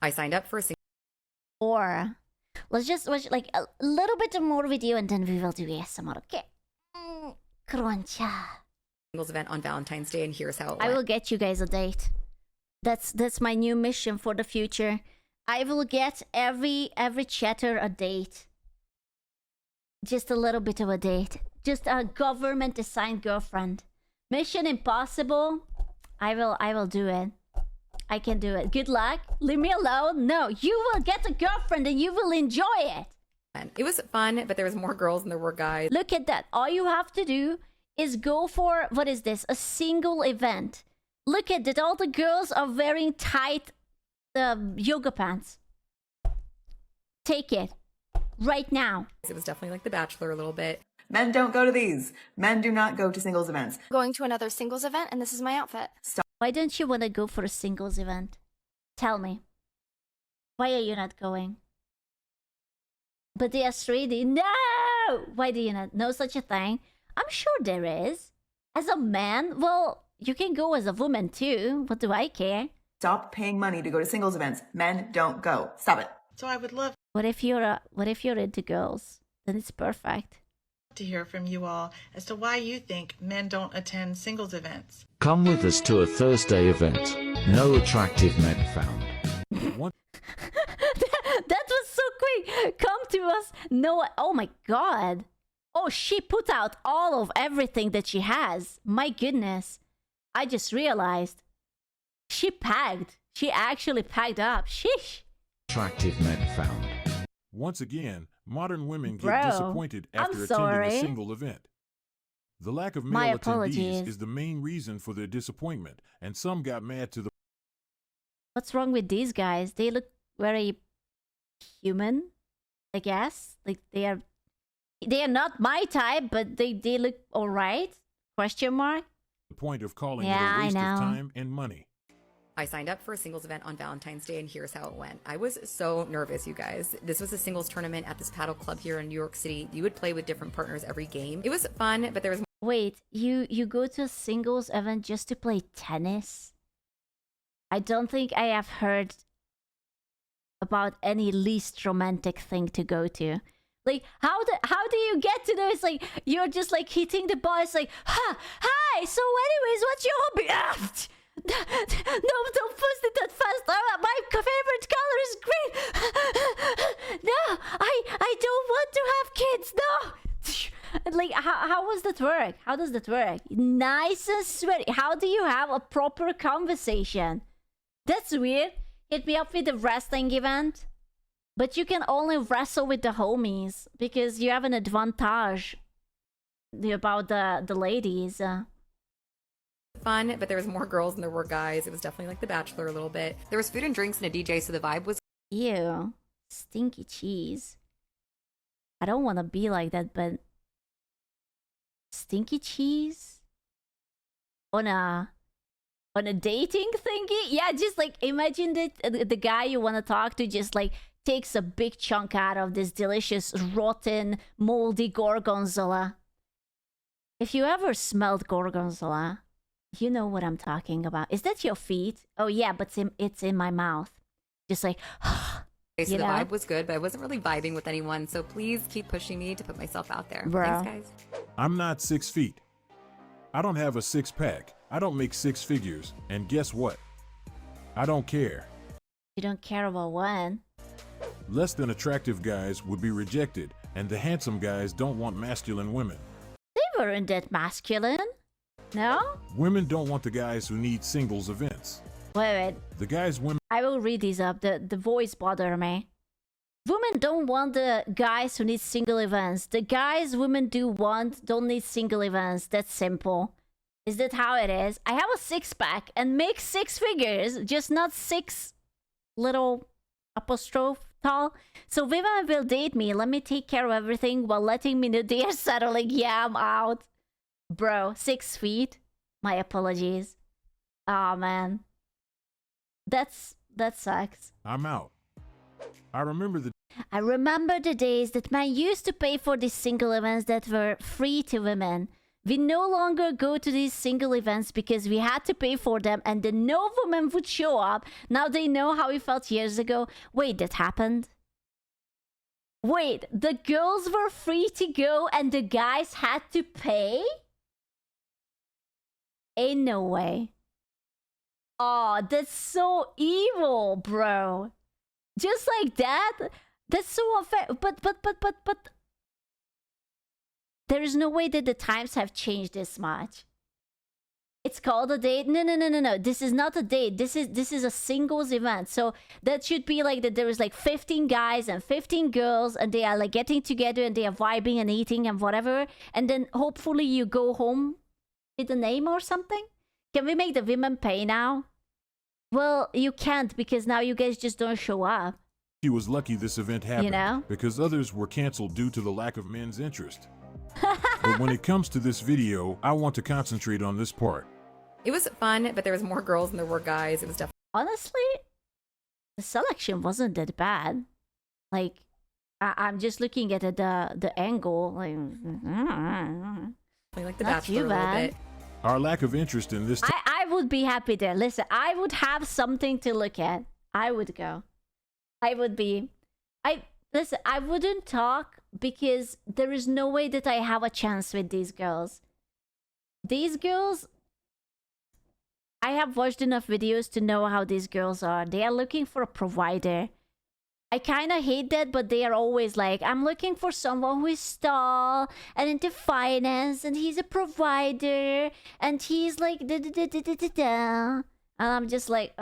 I signed up for a Or let's just watch like a little bit more video and then we will do ASMR, okay? Cruncha. singles event on Valentine's Day, and here's how it I went. will get you guys a date. That's my new mission for the future. I will get every chatter a date. Just a little bit of a date. Just a government assigned girlfriend. Mission impossible. I will do it. I can do it. Good luck. Leave me alone. No, you will get a girlfriend and you will enjoy it. It was fun, but there was more girls than there were guys. Look at that. All you have to do is go for, what is this? A single event. Look at that. All the girls are wearing tight yoga pants. Take it. Right now. It was definitely like The Bachelor a little bit. Men don't go to these. Men do not go to singles events. Going to another singles event, and this is my outfit. Why don't you want to go for a singles event? Tell me. Why are you not going? But they are straight. No! Why do you not? No such a thing. I'm sure there is. As a man, well, you can go as a woman too. What do I care? Stop paying money to go to singles events. Men don't go. Stop it. So I would love What if you're into girls? Then it's perfect. to hear from you all as to why you think men don't attend singles events. Come with us to a Thursday event. No attractive men found. That was so quick. Come to us. No. Oh my god. Oh, she put out all of everything that she has. My goodness. I just realized. She packed. She actually packed up. Sheesh. Attractive men found. Once again, modern women get Bro, disappointed I'm after attending sorry. a single event. The lack of My male apologies. attendees is the main reason for their disappointment, and some got mad to the What's wrong with these guys? They look very human, I guess. Like they are not my type, but they look alright. Question mark. point of calling Yeah, it a I waste of know. time and money. I signed up for a singles event on Valentine's Day, and here's how it went. I was so nervous, you guys. This was a singles tournament at this paddle club here in New York City. You would play with different partners every game. It was fun, but there was Wait, you go to a singles event just to play tennis? I don't think I have heard about any least romantic thing to go to. Like, how do you get to know? It's like you're just like hitting the ball. It's like, hi. So, anyways, what's your hobby? No, don't post it that fast. My favorite color is green. No, I don't want to have kids. No. Like, how does that work? How does that work? Nice and sweaty. How do you have a proper conversation? That's weird. Hit me up with the wrestling event. But you can only wrestle with the homies because you have an advantage about the ladies. fun, but there was more girls than there were guys. It was definitely like The Bachelor a little bit. There was food and drinks and a DJ, so the vibe was Ew. Stinky cheese. I don't want to be like that, but... Stinky cheese? On a dating thingy? Yeah, just like imagine that the guy you want to talk to just like takes a big chunk out of this delicious, rotten, moldy gorgonzola. If you ever smelled gorgonzola, you know what I'm talking about. Is that your feet? Oh yeah, but it's in my mouth. Just like, okay, so you the know? vibe was good, but I wasn't really vibing with anyone, so please keep pushing me to put myself out there. Bro. Thanks, guys. I'm not 6 feet. I don't have a six-pack. I don't make six figures. And guess what? I don't care. You don't care about when. Less than attractive guys would be rejected, and the handsome guys don't want masculine women. They weren't that masculine. No? Women don't want the guys who need singles events. Wait. The guys women I will read these up. The voice bother me. Women don't want the guys who need single events. The guys women do want don't need single events. That's simple. Is that how it is? I have a six-pack and make six figures, just not six little apostrophe tall. So women will date me. Let me take care of everything while letting me know they are settling. Yeah, I'm out. Bro, 6 feet. My apologies. Oh man. That sucks. I'm out. I remember the days that men used to pay for these single events that were free to women. We no longer go to these single events because we had to pay for them and then no woman would show up. Now they know how we felt years ago. Wait, that happened? Wait, the girls were free to go and the guys had to pay? Ain't no way. Oh, that's so evil, bro. Just like that? That's so unfair. But there is no way that the times have changed this much. It's called a date. No. This is not a date. This is a singles event. So that should be like that there is like 15 guys and 15 girls and they are like getting together and they are vibing and eating and whatever. And then hopefully you go home with a name or something. Can we make the women pay now? Well, you can't because now you guys just don't show up. He was lucky this event happened, You know? because others were canceled due to the lack of men's interest. But when it comes to this video, I want to concentrate on this part. It was fun, but there was more girls than there were guys. It was definitely Honestly, the selection wasn't that bad. Like, I'm just looking at the angle. Like, like The Not Bachelor too a little bad. bit. Our lack of interest in this I would be happy there. Listen, I would have something to look at. I would go. I would be. Listen, I wouldn't talk because there is no way that I have a chance with these girls. These girls, I have watched enough videos to know how these girls are. They are looking for a provider. I kind of hate that, but they are always like, I'm looking for someone who is tall and into finance, and he's a provider, and he's like da da da da da da da. And I'm just like,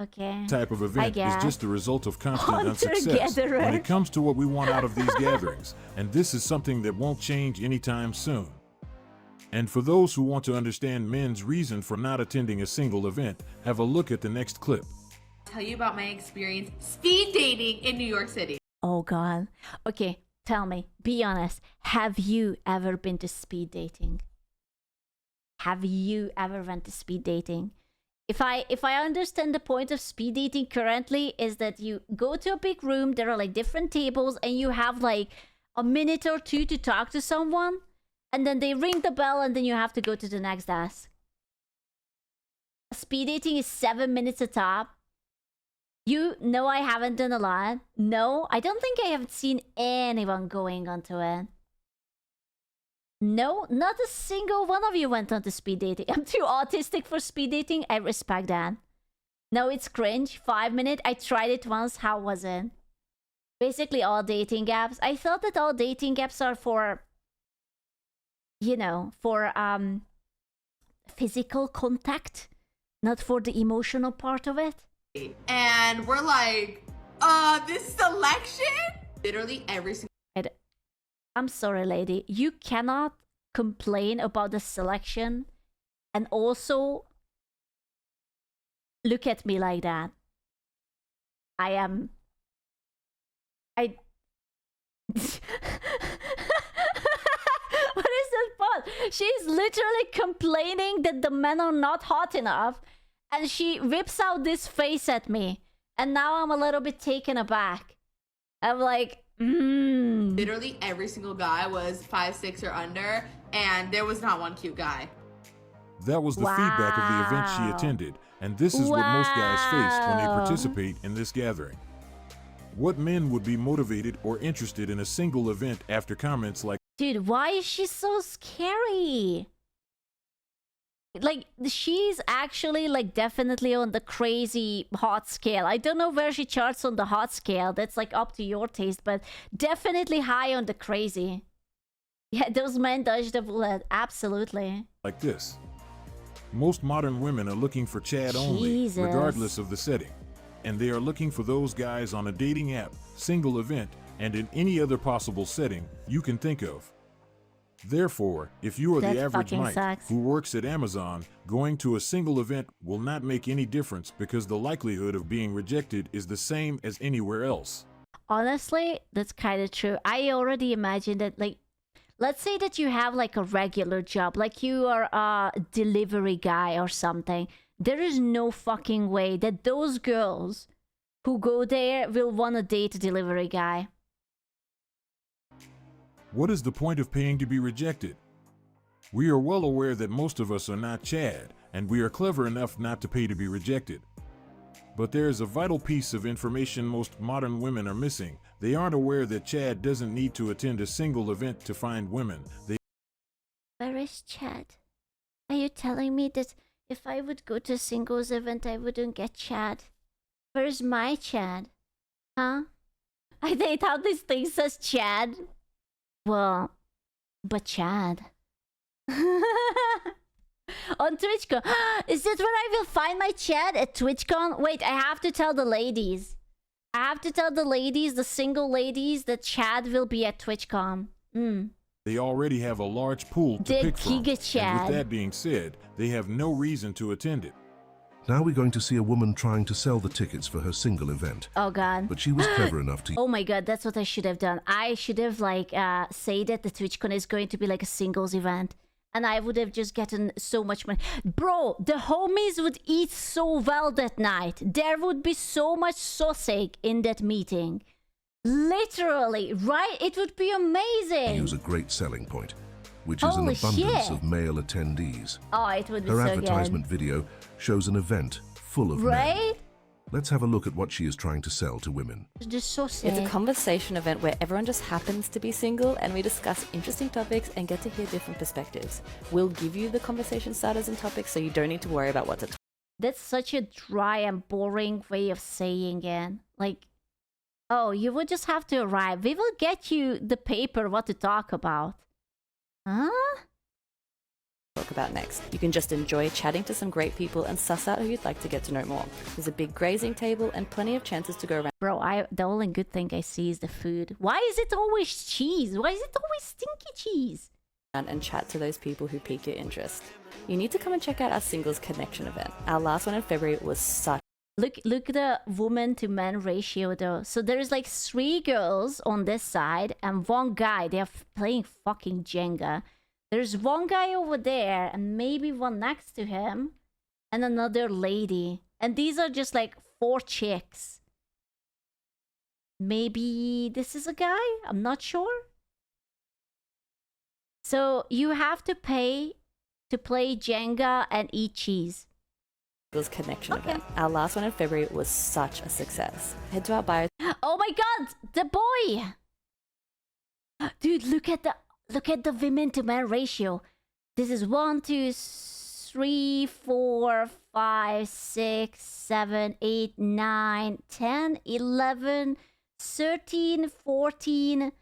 okay. type of event is guess. just the result of constant unsuccess Hunter-gatherer. when it comes to what we want out of these gatherings, and this is something that won't change anytime soon. And for those who want to understand men's reason for not attending a single event, have a look at the next clip. Tell you about my experience speed dating in New York City. Oh god. Okay, tell me, be honest. Have you ever been to speed dating? Have you ever went to speed dating? If I understand the point of speed dating currently is that you go to a big room, there are like different tables, and you have like a minute or two to talk to someone, and then they ring the bell and then you have to go to the next desk. Speed dating is 7 minutes a top. You know I haven't done a lot. No, I don't think I have seen anyone going onto it. No, not a single one of you went on to speed dating. I'm too autistic for speed dating. I respect that. No, it's cringe. 5 minutes. I tried it once. How was it? Basically all dating apps. I thought that all dating apps are for, you know, for physical contact, not for the emotional part of it. And we're like, this selection? Literally every single I'm sorry, lady. You cannot complain about the selection and also look at me like that. I what is that part? She's literally complaining that the men are not hot enough, and she whips out this face at me, and now I'm a little bit taken aback. I'm like, literally every single guy was 5'6" or under, and there was not one cute guy. That was the feedback of the event she Wow. attended, and this is what most guys face when they Wow. participate in this gathering. What men would be motivated or interested in a single event after comments like, Dude, why is she so scary? Like, she's actually, like, definitely on the crazy hot scale. I don't know where she charts on the hot scale. That's, like, up to your taste, but definitely high on the crazy. Yeah, those men dodged the bullet. Absolutely. this? Most modern women are looking for Chad only, Jesus. regardless of the setting. And they are looking for those guys on a dating app, single event, and in any other possible setting you can think of. Therefore, if you are That the average fucking Mike sucks. who works at Amazon, going to a single event will not make any difference because the likelihood of being rejected is the same as anywhere else. Honestly, that's kind of true. I already imagined that, like, let's say that you have, like, a regular job, like you are a delivery guy or something. There is no fucking way that those girls who go there will want to date a delivery guy. What is the point of paying to be rejected? We are well aware that most of us are not Chad, and we are clever enough not to pay to be rejected. But there is a vital piece of information most modern women are missing. They aren't aware that Chad doesn't need to attend a single event to find women. Where is Chad? Are you telling me that if I would go to a singles event, I wouldn't get Chad? Where's my Chad? Huh? I hate how this thing says Chad. Well, but Chad. On TwitchCon. Is that where I will find my Chad? At TwitchCon? Wait, I have to tell the ladies. I have to tell the ladies, the single ladies, that Chad will be at TwitchCon. They already have a large pool to The pick from. Giga And Chad. with that being said, they have no reason to attend it. Now we're going to see a woman trying to sell the tickets for her single event. Oh god. But she was clever enough to... Oh my god, that's what I should have done. I should have say that the TwitchCon is going to be like a singles event. And I would have just gotten so much money. Bro, the homies would eat so well that night. There would be so much sausage in that meeting. Literally, right? It would be amazing. Use a great selling point, which is Holy an abundance shit. of male attendees. Oh, it would be Her so advertisement video shows an event full of good. men. Right? Let's have a look at what she is trying to sell to women. Just sausage. It's a conversation event where everyone just happens to be single and we discuss interesting topics and get to hear different perspectives. We'll give you the conversation starters and topics so you don't need to worry about what to talk. That's such a dry and boring way of saying it. Like, oh, you would just have to arrive. We will get you the paper what to talk about. Huh? About next. You can just enjoy chatting to some great people and suss out who you'd like to get to know more. There's a big grazing table and plenty of chances to go around. Bro, the only good thing I see is the food. Why is it always cheese? Why is it always stinky cheese? And chat to those people who pique your interest. You need to come and check out our singles connection event. Our last one in February was such. Look the woman to man ratio though. So there's like 3 girls on this side and 1 guy. They are playing fucking Jenga. There's 1 guy over there and maybe 1 next to him and another lady. And these are just like 4 chicks. Maybe this is a guy? I'm not sure. So you have to pay to play Jenga and eat cheese. Singles connection event. Our last one in February was such a success. Head to our bio. Oh my god, the boy! Dude, look at the women to man ratio. This is 1, 2, 3, 4, 5, 6, 7, 8, 9, 10, 11, 13, 14,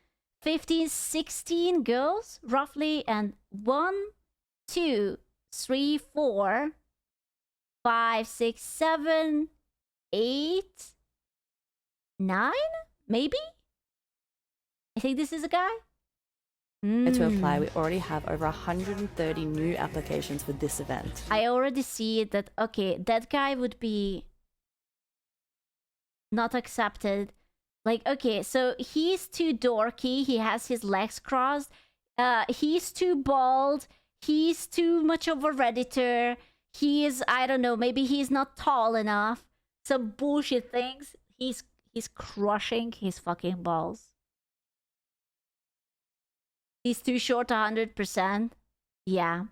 15, 16 girls, roughly. And 1, 2, 3, 4, 5, 6, 7, 8, 9, maybe? I think this is a guy. To apply, we already have over 130 new applications for this event. I already see that, okay, that guy would be not accepted. Like, okay, so he's too dorky. He has his legs crossed. He's too bald. He's too much of a Redditor. He is, I don't know, maybe he's not tall enough. Some bullshit things. He's crushing his fucking balls. He's too short 100%. Yeah.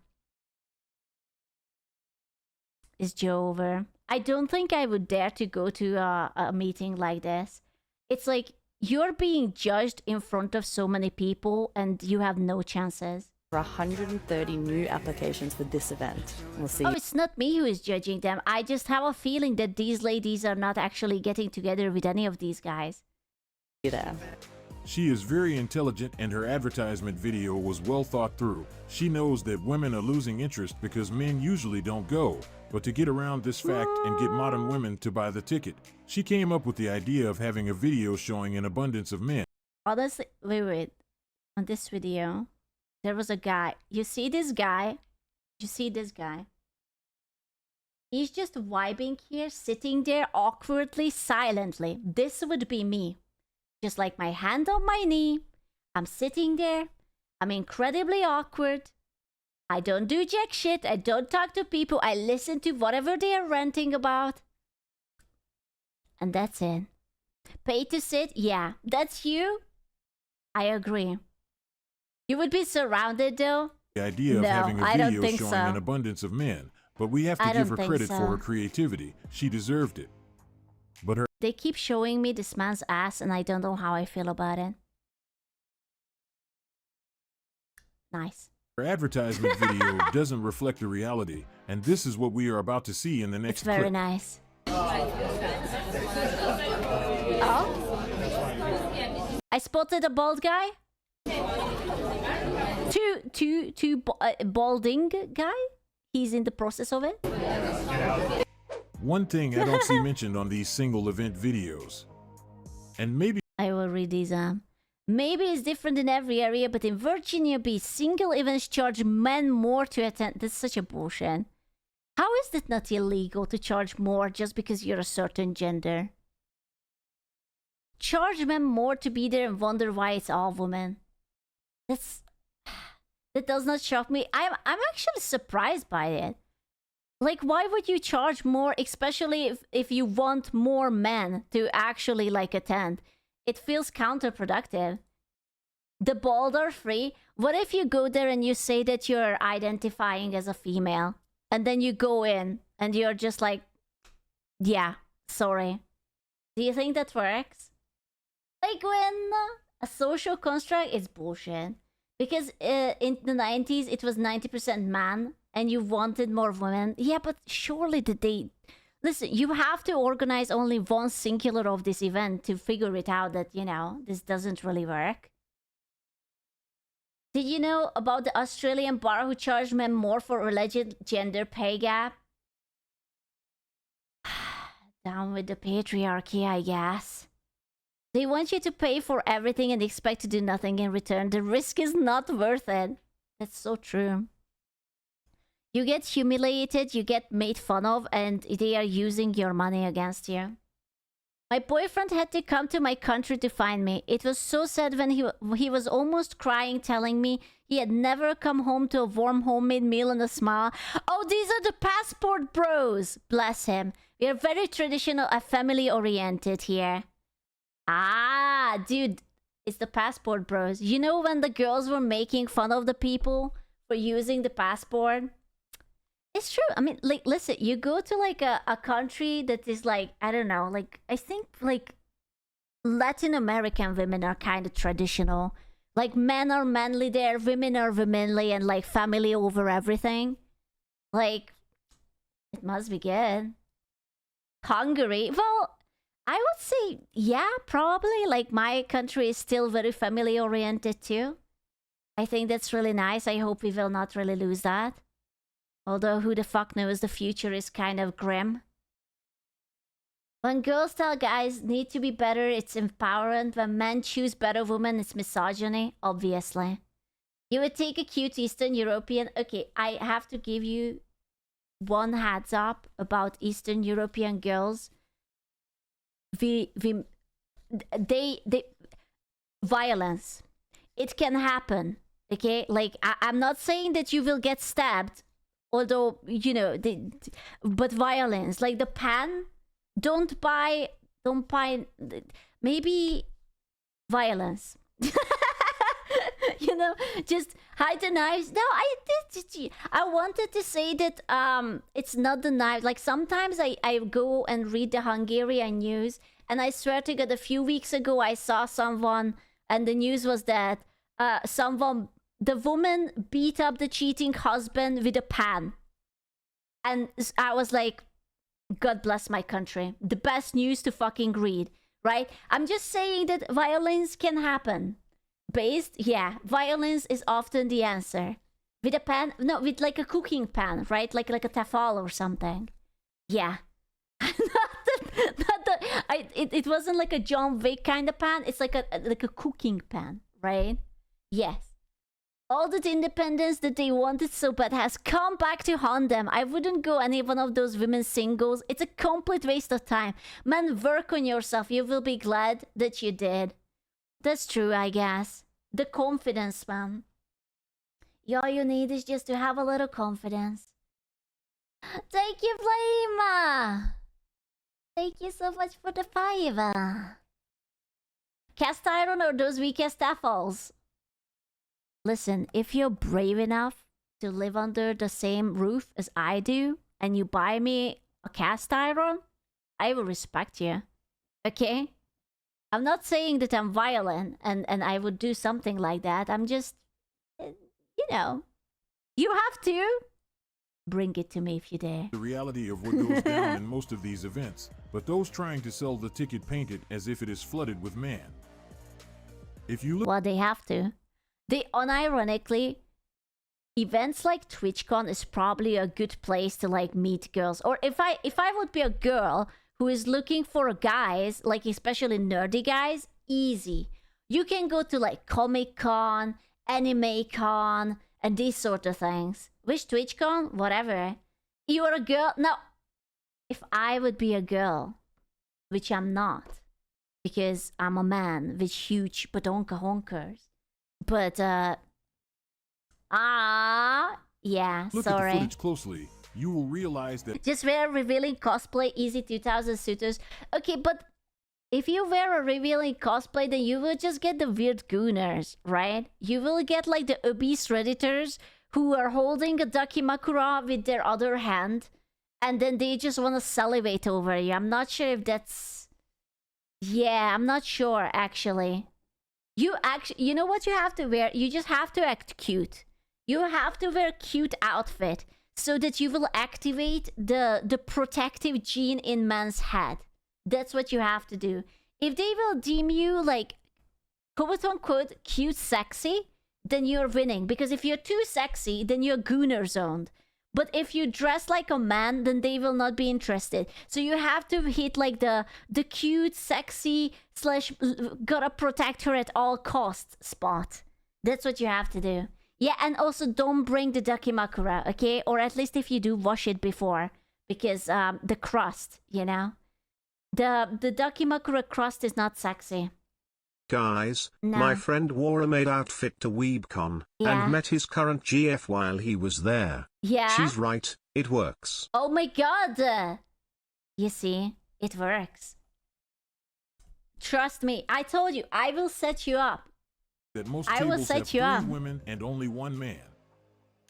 Is Joe over? I don't think I would dare to go to a meeting like this. It's like you're being judged in front of so many people and you have no chances. 130 new applications for this event. We'll see. Oh, it's not me who is judging them. I just have a feeling that these ladies are not actually getting together with any of these guys. You there. She is very intelligent and her advertisement video was well thought through. She knows that women are losing interest because men usually don't go. But to get around this fact and get modern women to buy the ticket, she came up with the idea of having a video showing an abundance of men. Honestly, wait. On this video, there was a guy. You see this guy? You see this guy? He's just vibing here, sitting there awkwardly, silently. This would be me. Just like my hand on my knee. I'm sitting there. I'm incredibly awkward. I don't do jack shit. I don't talk to people. I listen to whatever they are ranting about. And that's it. Pay to sit? Yeah. That's you? I agree. You would be surrounded though. idea of No, having a I don't video think showing so. an abundance of men, but we have to I give don't her think credit so. for her creativity. She deserved it. But her They keep showing me this man's ass, and I don't know how I feel about it. Nice. advertisement video doesn't reflect the reality, and this is what we are about to see in the next It's very clip. nice. Oh? I spotted a bald guy. Balding guy. He's in the process of it. One thing I don't see mentioned on these single event videos, and maybe I will read these. Maybe it's different in every area, but in Virginia Beach, single events charge men more to attend. That's such a bullshit. How is it not illegal to charge more just because you're a certain gender? Charge men more to be there and wonder why it's all women. That does not shock me. I'm actually surprised by it. Like, why would you charge more, especially if you want more men to actually like attend? It feels counterproductive. The bald are free. What if you go there and you say that you're identifying as a female, and then you go in and you're just like, yeah, sorry. Do you think that works? Like, when a social construct is bullshit. Because in the 90s, it was 90% man, and you wanted more women. Yeah, but surely they... Listen, you have to organize only one singular of this event to figure it out that, you know, this doesn't really work. Did you know about the Australian bar who charged men more for alleged gender pay gap? Down with the patriarchy, I guess. They want you to pay for everything and expect to do nothing in return. The risk is not worth it. That's so true. You get humiliated, you get made fun of, and they are using your money against you. My boyfriend had to come to my country to find me. It was so sad when he was almost crying, telling me he had never come home to a warm homemade meal and a smile. Oh, these are the passport bros! Bless him. We are very traditional and family-oriented here. Ah, dude, it's the passport bros. You know when the girls were making fun of the people for using the passport? It's true. I mean, like, listen, you go to like a country that is like, I don't know, like, I think like Latin American women are kind of traditional. Like, men are manly there, women are womanly, and like family over everything. Like, it must be good. Hungary, well, I would say, yeah, probably. Like, my country is still very family oriented too. I think that's really nice. I hope we will not really lose that. Although, who the fuck knows, the future is kind of grim. When girls tell guys need to be better, it's empowerment. When men choose better women, it's misogyny, obviously. You would take a cute Eastern European... Okay, I have to give you one heads up about Eastern European girls. Violence. It can happen, okay? Like, I'm not saying that you will get stabbed. Although, you know, but violence, like the pan, don't buy, maybe violence. You know, just hide the knives. No, I wanted to say that it's not the knife. Like, sometimes I go and read the Hungarian news, and I swear to God, a few weeks ago I saw someone, and the news was that the woman beat up the cheating husband with a pan. And I was like, God bless my country. The best news to fucking read, right? I'm just saying that violence can happen. Violence is often the answer. With a pan, no, with like a cooking pan, right? Like a tefal or something. Yeah. It wasn't like a John Wick kind of pan. It's like a cooking pan, right? Yes. All that independence that they wanted so bad has come back to haunt them. I wouldn't go any one of those women's singles. It's a complete waste of time. Man, work on yourself. You will be glad that you did. That's true, I guess. The confidence, man. All you need is just to have a little confidence. Thank you, Flame! Thank you so much for the 5. Cast iron or those weakest tefals? Listen, if you're brave enough to live under the same roof as I do, and you buy me a cast iron, I will respect you. Okay? I'm not saying that I'm violent and I would do something like that. I'm just, you know, you have to bring it to me if you dare. The reality of what goes down in most of these events, but those trying to sell the ticket paint it as if it is flooded with man. If you look, Well, they have to. They unironically, events like TwitchCon is probably a good place to like meet girls. Or if I would be a girl who is looking for guys, like especially nerdy guys, easy. You can go to like Comic-Con, Anime-Con, and these sort of things. Which TwitchCon? Whatever. You're a girl? No. If I would be a girl, which I'm not, because I'm a man with huge badonka honkers. But, yeah, look sorry. at the footage closely, you will realize that Just wear revealing cosplay, easy 2000 suitors. Okay, but if you wear a revealing cosplay, then you will just get the weird gooners, right? You will get like the obese redditors who are holding a dakimakura with their other hand, and then they just want to salivate over you. I'm not sure if that's... Yeah, I'm not sure, actually. You know what you have to wear? You just have to act cute. You have to wear a cute outfit so that you will activate the protective gene in man's head. That's what you have to do. If they will deem you like quote-unquote cute sexy, then you're winning. Because if you're too sexy, then you're gooner zoned. But if you dress like a man, then they will not be interested. So you have to hit like the cute, sexy / gotta protect her at all costs spot. That's what you have to do. Yeah, and also don't bring the dakimakura, okay? Or at least if you do, wash it before. Because the crust, you know? The dakimakura crust is not sexy. Guys, No. my friend wore a maid outfit to WeebCon Yeah. and met his current GF while he was there. Yeah? She's right, it works. Oh my god! You see, it works. Trust me, I told you, I will set you up. that most I will tables set have you 3 up. women and only 1 man.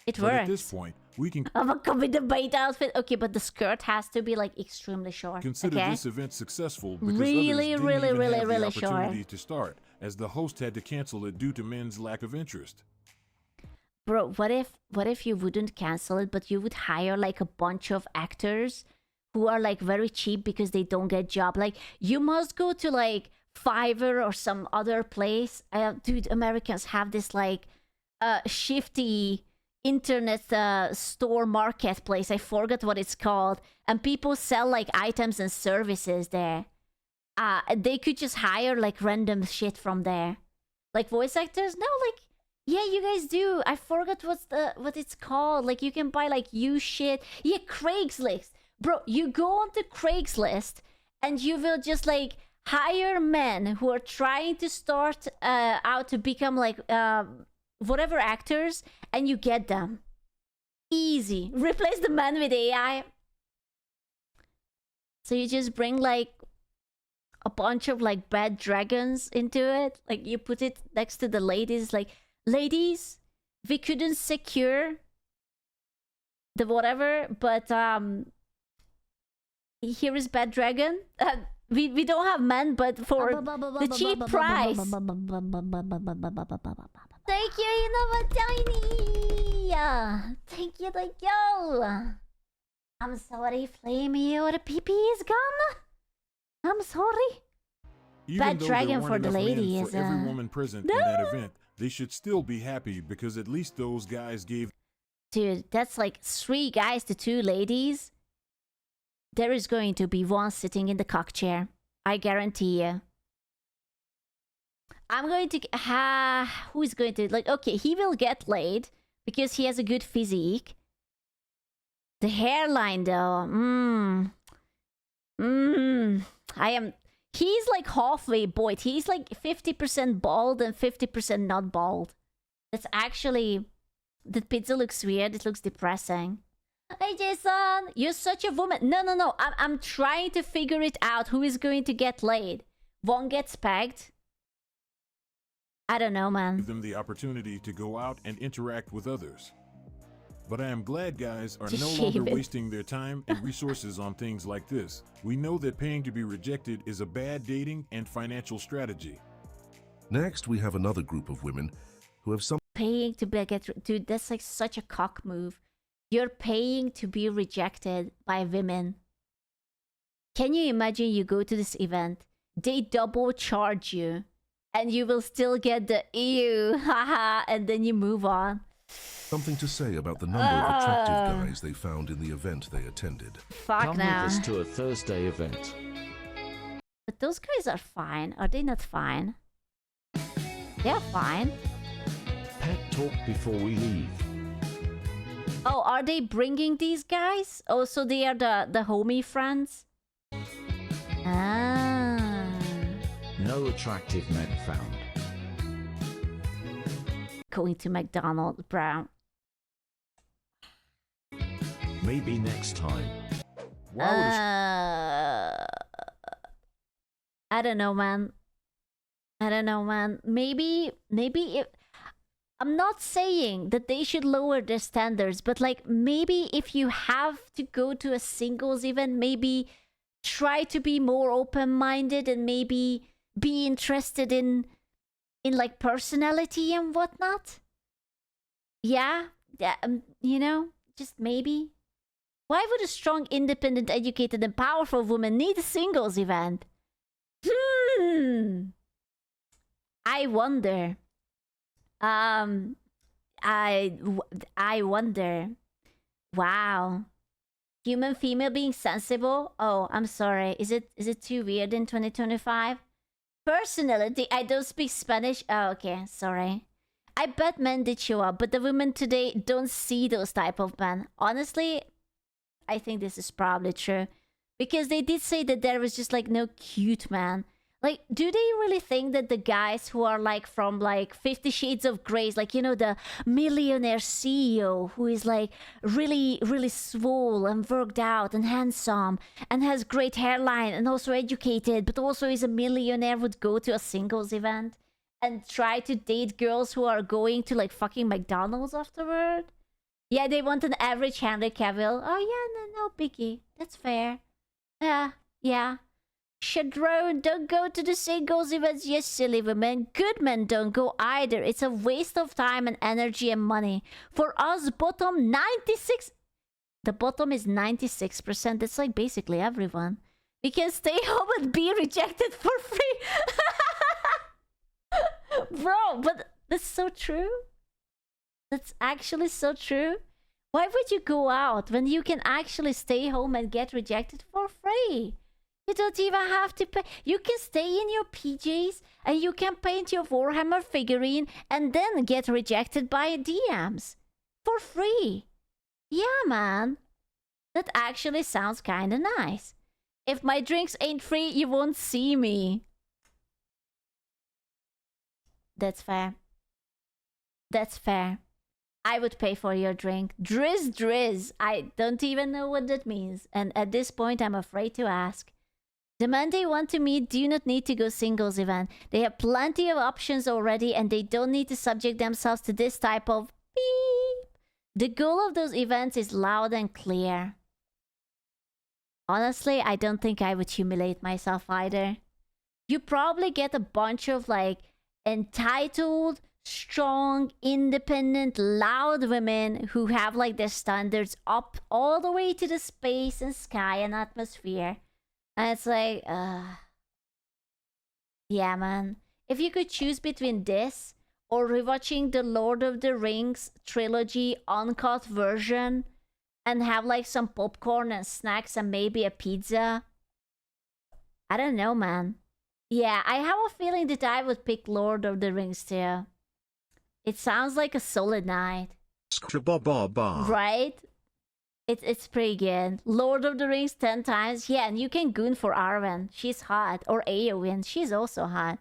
It But at this works. point, we can I'm gonna come with the bait outfit. Okay, but the skirt has to be like extremely short. consider okay? this event successful because Really, others didn't really, even really, have really the short. opportunity to start, as the host had to cancel it due to men's lack of interest. Bro, what if you wouldn't cancel it, but you would hire like a bunch of actors who are like very cheap because they don't get job? Like you must go to like Fiverr or some other place. Dude, Americans have this like shifty internet store marketplace. I forgot what it's called, and people sell like items and services there. They could just hire like random shit from there, like voice actors. No, like yeah, you guys do. I forgot what it's called. Like you can buy like used shit. Yeah, Craigslist, bro. You go onto Craigslist and you will just like hire men who are trying to start out to become like whatever actors, and you get them easy. Replace the man with AI. So you just bring like a bunch of like bad dragons into it. Like you put it next to the ladies. Like, ladies, we couldn't secure the whatever, but here is bad dragon. We don't have men, but for the cheap price. Thank you, Innova Tiny. Thank you. I'm sorry, Flamey, your PP is gone. I'm sorry. Even Bad though dragon there for weren't the enough men lady for is, every woman present in that event, they should still be happy because at least those guys gave. Dude, that's like 3 guys to 2 ladies. There is going to be one sitting in the cock chair. I guarantee you. I'm going to... who is going to... Like, okay, he will get laid because he has a good physique. The hairline, though. I am... He's like halfway boyd. He's like 50% bald and 50% not bald. That's actually... The pizza looks weird. It looks depressing. Hey, Jason! You're such a woman. No. I'm trying to figure it out. Who is going to get laid? One gets pegged? I don't know, man. Give them the opportunity to go out and interact with others. But I am glad guys are Just no shave longer it. wasting their time and resources on things like this. We know that paying to be rejected is a bad dating and financial strategy. Next, we have another group of women who have some Paying to be dude, that's like such a cock move. You're paying to be rejected by women. Can you imagine you go to this event, they double charge you, and you will still get the ew, haha, and then you move on. something to say about the number of attractive guys they found in the event they attended. Fuck Come now. with us to a Thursday event. But those guys are fine. Are they not fine? They're fine. Pet talk before we leave. Oh, are they bringing these guys? Oh, so they are the homie friends? Ah. No attractive men found. Going to McDonald's, bro. Maybe next time. I don't know, man. I don't know, man. Maybe if I'm not saying that they should lower their standards, but like maybe if you have to go to a singles event, maybe try to be more open-minded and maybe be interested in like personality and whatnot. Yeah, you know, just maybe. Why would a strong, independent, educated, and powerful woman need a singles event? I wonder. I wonder. Wow. Human female being sensible? Oh, I'm sorry. Is it too weird in 2025? Personality. I don't speak Spanish. Oh, okay. Sorry. I bet men did show up, but the women today don't see those type of men. Honestly, I think this is probably true. Because they did say that there was just like no cute man. Like, do they really think that the guys who are like from like 50 Shades of Grey, like, you know, the millionaire CEO who is like really, really swole and worked out and handsome and has great hairline and also educated, but also is a millionaire, would go to a singles event and try to date girls who are going to like fucking McDonald's afterward? Yeah, they want an average Henry Cavill. Oh yeah, no biggie. That's fair. Yeah. Shadron, don't go to the singles events, yes, silly women. Good men don't go either. It's a waste of time and energy and money. For us, bottom 96... The bottom is 96%. That's like basically everyone. We can stay home and be rejected for free. Bro, but that's so true. That's actually so true. Why would you go out when you can actually stay home and get rejected for free? You don't even have to pay. You can stay in your PJs and you can paint your Warhammer figurine and then get rejected by DMs. For free. Yeah, man. That actually sounds kinda nice. If my drinks ain't free, you won't see me. That's fair. That's fair. I would pay for your drink. Drizz. I don't even know what that means. And at this point, I'm afraid to ask. The men they want to meet do not need to go singles event. They have plenty of options already and they don't need to subject themselves to this type of beep. The goal of those events is loud and clear. Honestly, I don't think I would humiliate myself either. You probably get a bunch of like entitled, strong, independent, loud women who have like their standards up all the way to the space and sky and atmosphere. And it's like, yeah, man. If you could choose between this or rewatching the Lord of the Rings trilogy uncut version and have like some popcorn and snacks and maybe a pizza, I don't know, man. Yeah, I have a feeling that I would pick Lord of the Rings too. It sounds like a solid night. Right? It's pretty good. Lord of the Rings 10 times. Yeah, and you can goon for Arwen. She's hot. Or Eowyn. She's also hot.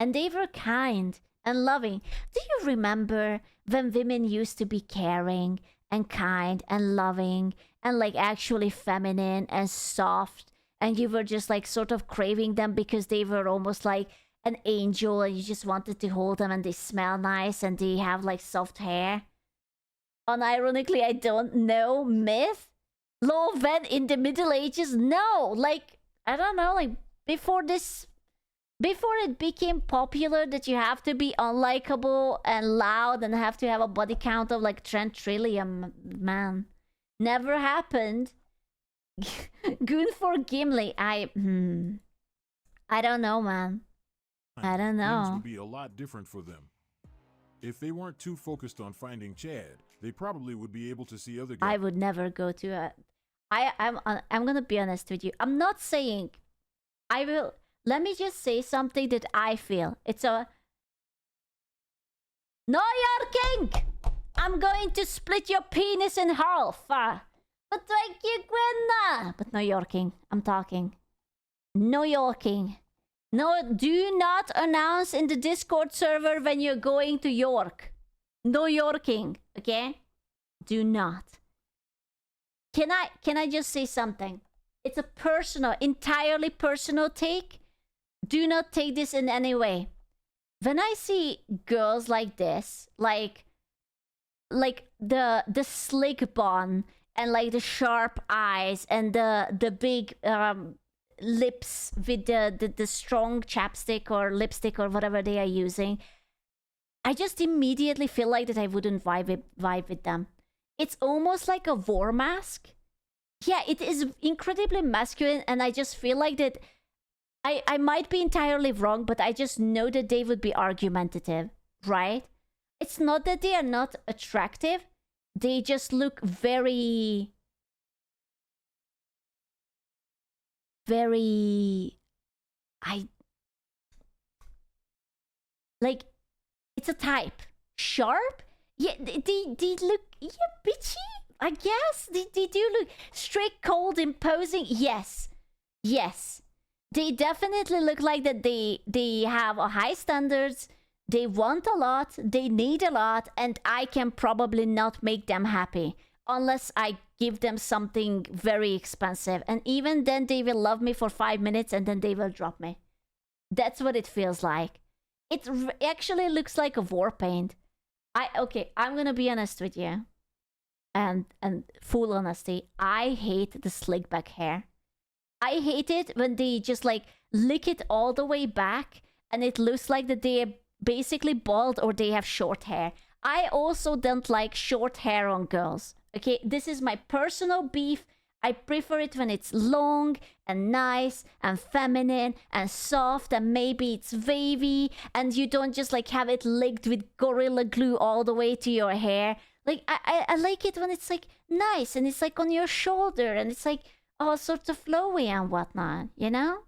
And they were kind and loving. Do you remember when women used to be caring and kind and loving and like actually feminine and soft? And you were just like sort of craving them because they were almost like an angel and you just wanted to hold them and they smell nice and they have like soft hair? unironically I don't know myth. Law of Van in the Middle Ages? No, like, I don't know, like, before it became popular that you have to be unlikable and loud and have to have a body count of like 10 trillion, man. Never happened. Goon for Gimli. I don't know, man. I don't know. Things would be a lot different for them. If they weren't too focused on finding Chad, they probably would be able to see other guys. I would never go to a... I'm gonna be honest with you. I'm not saying I will... Let me just say something that I feel. It's a... No, you're king! I'm going to split your penis in half. But thank you, Gwenna. But no, you're king. I'm talking. No, you're king. No, do not announce in the Discord server when you're going to York. No Yorking, okay? Do not. Can I just say something? It's a personal, entirely personal take. Do not take this in any way. When I see girls like this, like the slick bun and like the sharp eyes and the big lips with the strong chapstick or lipstick or whatever they are using, I just immediately feel like that I wouldn't vibe with them. It's almost like a war mask. Yeah, it is incredibly masculine, and I just feel like that I might be entirely wrong, but I just know that they would be argumentative, right? It's not that they are not attractive. They just look very... like, it's a type. Sharp? Yeah, they look, yeah, bitchy, I guess. They do look strict, cold, imposing. Yes. They definitely look like that they have a high standards. They want a lot, they need a lot, and I can probably not make them happy unless I give them something very expensive. And even then they will love me for 5 minutes and then they will drop me. That's what it feels like. It actually looks like a war paint. I'm gonna be honest with you. And full honesty, I hate the slick back hair. I hate it when they just like lick it all the way back and it looks like that they're basically bald or they have short hair. I also don't like short hair on girls. Okay, this is my personal beef. I prefer it when it's long and nice and feminine and soft and maybe it's wavy and you don't just like have it licked with Gorilla Glue all the way to your hair. Like, I like it when it's like nice and it's like on your shoulder and it's like all sorts of flowy and whatnot, you know?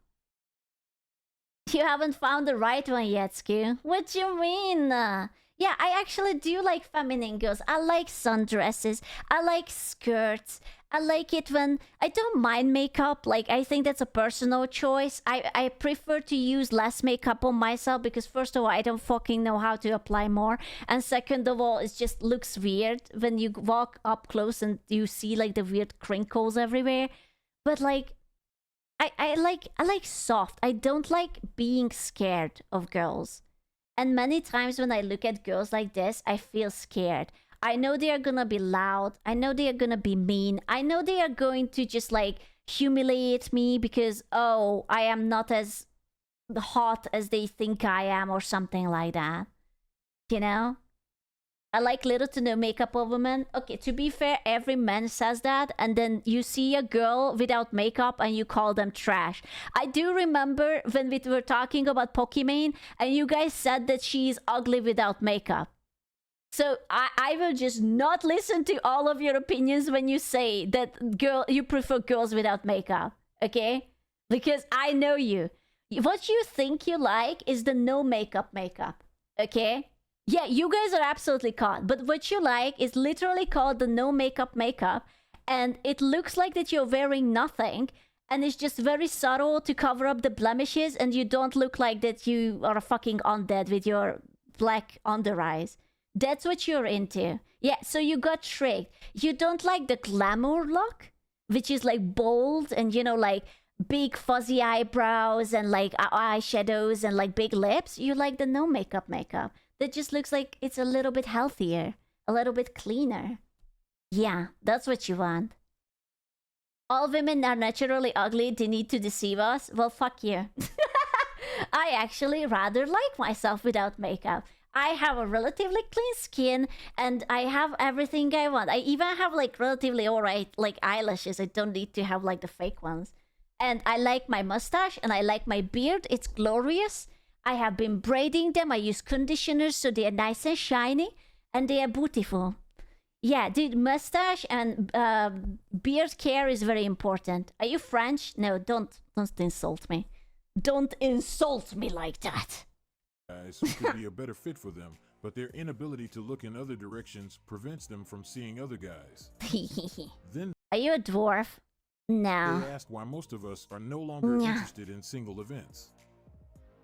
You haven't found the right one yet, Skew. What you mean? Yeah, I actually do like feminine girls. I like sundresses. I like skirts. I like it when... I don't mind makeup. Like, I think that's a personal choice. I prefer to use less makeup on myself because, first of all, I don't fucking know how to apply more. And second of all, it just looks weird when you walk up close and you see, like, the weird crinkles everywhere. But, like... I like soft. I don't like being scared of girls. And many times when I look at girls like this, I feel scared. I know they are gonna be loud. I know they are gonna be mean. I know they are going to just like humiliate me because, oh, I am not as hot as they think I am or something like that. You know? I like little to no makeup of women. Okay, to be fair, every man says that. And then you see a girl without makeup and you call them trash. I do remember when we were talking about Pokimane and you guys said that she's ugly without makeup. So I will just not listen to all of your opinions when you say that you prefer girls without makeup. Okay? Because I know you. What you think you like is the no makeup. Okay? Yeah, you guys are absolutely caught. But what you like is literally called the no makeup. And it looks like that you're wearing nothing. And it's just very subtle to cover up the blemishes. And you don't look like that you are a fucking undead with your black under eyes. That's what you're into. Yeah, so you got tricked. You don't like the glamour look, which is like bold and, you know, like big fuzzy eyebrows and like eyeshadows and like big lips. You like the no makeup. That just looks like it's a little bit healthier, a little bit cleaner. Yeah, that's what you want. All women are naturally ugly, they need to deceive us. Well, fuck you. I actually rather like myself without makeup. I have a relatively clean skin and I have everything I want. I even have like relatively alright like eyelashes. I don't need to have like the fake ones. And I like my mustache and I like my beard. It's glorious. I have been braiding them. I use conditioners so they are nice and shiny and they are beautiful. Yeah, dude, mustache and beard care is very important. Are you French? No, don't insult me. Don't insult me like that. Guys who could be a better fit for them, but their inability to look in other directions prevents them from seeing other guys. Then are you a dwarf? No. they ask why most of us are no longer interested in single events.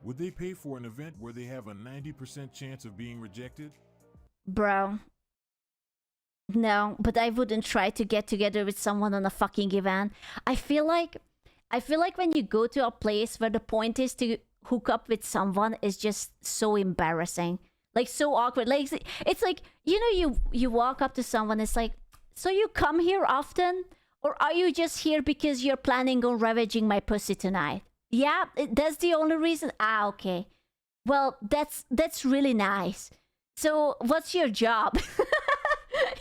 Would they pay for an event where they have a 90% chance of being rejected? Bro. No, but I wouldn't try to get together with someone on a fucking event. I feel like when you go to a place where the point is to hook up with someone is just so embarrassing. Like so awkward. Like it's like, you know, you walk up to someone, it's like, so you come here often? Or are you just here because you're planning on ravaging my pussy tonight? Yeah, that's the only reason. Ah, okay. Well, that's really nice. So what's your job?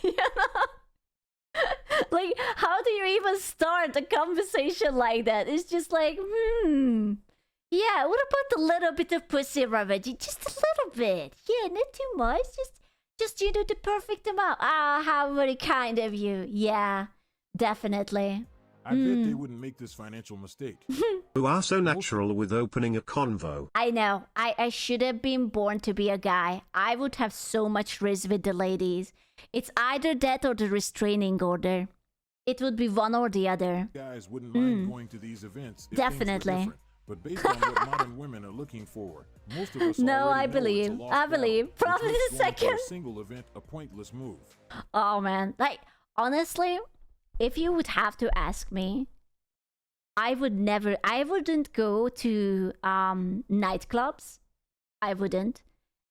You know? Like, how do you even start a conversation like that? It's just like, yeah, what about a little bit of pussy ravaging? Just a little bit. Yeah, not too much. Just you know, the perfect amount. Ah, how very kind of you. Yeah, definitely. I bet they wouldn't make this financial mistake. You are so natural with opening a convo. I know. I should have been born to be a guy. I would have so much risk with the ladies. It's either that or the restraining order. It would be one or the other. Guys wouldn't mind going to these events if definitely. Things were different. But based on what modern women are looking for, most of us no, already I know believe. it's a lost I believe. battle, Probably which the makes going to second. a single event a pointless move. Oh man, like honestly, if you would have to ask me, I wouldn't go to nightclubs. I wouldn't.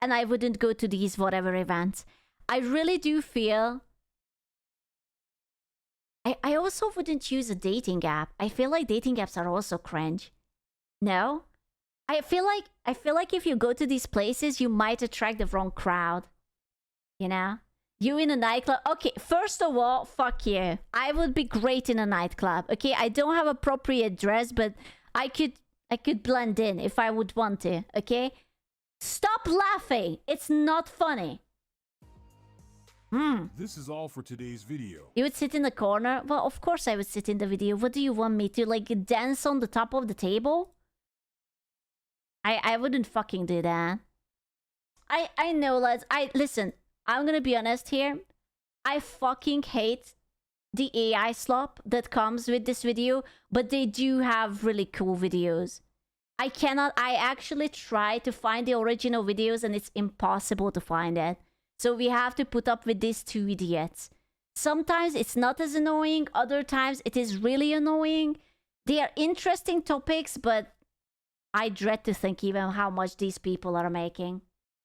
And I wouldn't go to these whatever events. I really do feel I also wouldn't use a dating app. I feel like dating apps are also cringe. No? I feel like if you go to these places, you might attract the wrong crowd. You know? You in a nightclub. Okay, first of all, fuck you. I would be great in a nightclub. Okay, I don't have appropriate dress, but I could blend in if I would want to. Okay? Stop laughing. It's not funny. This is all for today's video. You would sit in the corner? Well, of course I would sit in the video. What do you want me to, like, dance on the top of the table? I wouldn't fucking do that. I know, lads. Listen, I'm gonna be honest here. I fucking hate the AI slop that comes with this video, but they do have really cool videos. I actually try to find the original videos and it's impossible to find it. So we have to put up with these two idiots. Sometimes it's not as annoying, other times it is really annoying. They are interesting topics, but I dread to think even how much these people are making.